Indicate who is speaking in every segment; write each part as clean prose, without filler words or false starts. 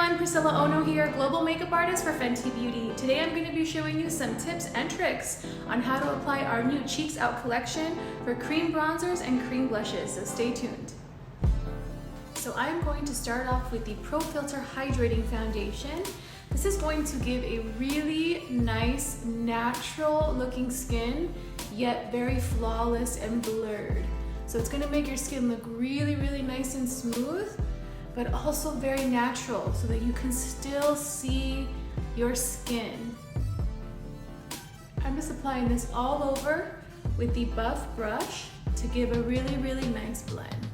Speaker 1: everyone, Priscilla Ono here, global makeup artist for Fenty Beauty. Today I'm going to be showing you some tips and tricks on how to apply our new Cheeks Out collection for cream bronzers and cream blushes, so stay tuned. So I'm going to start off with the Pro Filter Hydrating Foundation. This is going to give a really nice, natural looking skin, yet very flawless and blurred. So it's going to make your skin look really, really nice and smooth, but also very natural so that you can still see your skin. I'm just applying this all over with the buff brush to give a really, really nice blend.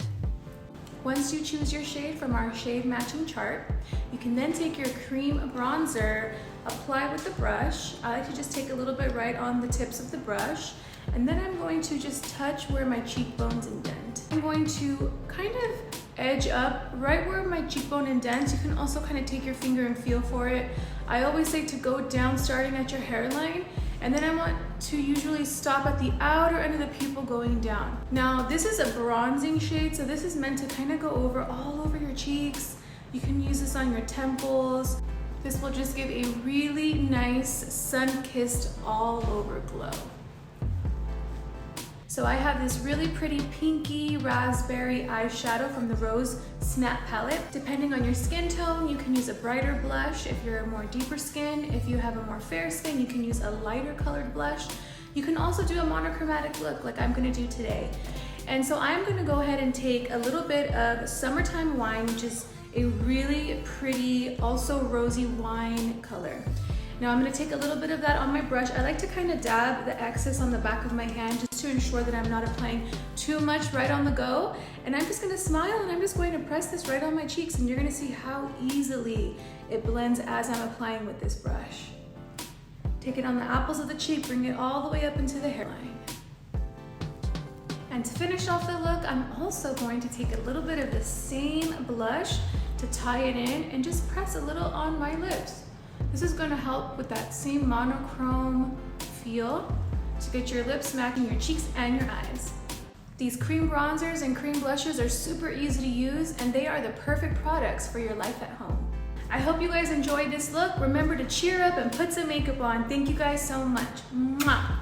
Speaker 1: Once you choose your shade from our shade matching chart, you can then take your cream bronzer, apply with the brush. I like to just take a little bit right on the tips of the brush, and then I'm going to just touch where my cheekbones indent. I'm going to kind of edge up right where my cheekbone indents. You can also kind of take your finger and feel for it. I always say to go down starting at your hairline, and then I want to usually stop at the outer end of the pupil going down. Now this is a bronzing shade, so this is meant to kind of go over all over your cheeks. You can use this on your temples. This will just give a really nice sun-kissed all over glow. So I have this really pretty pinky raspberry eyeshadow from the Rose Snap palette. Depending on your skin tone, you can use a brighter blush. If you're a more deeper skin, if you have a more fair skin, you can use a lighter colored blush. You can also do a monochromatic look like I'm gonna do today. And so I'm gonna go ahead and take a little bit of Summertime Wine, which is a really pretty, also rosy wine color. Now I'm going to take a little bit of that on my brush. I like to kind of dab the excess on the back of my hand just to ensure that I'm not applying too much right on the go. And I'm just going to smile and I'm just going to press this right on my cheeks, and you're going to see how easily it blends as I'm applying with this brush. Take it on the apples of the cheek, bring it all the way up into the hairline. And to finish off the look, I'm also going to take a little bit of the same blush to tie it in and just press a little on my lips. This is going to help with that same monochrome feel to get your lips matching your cheeks and your eyes. These cream bronzers and cream blushes are super easy to use, and they are the perfect products for your life at home. I hope you guys enjoyed this look. Remember to cheer up and put some makeup on. Thank you guys so much. Mwah!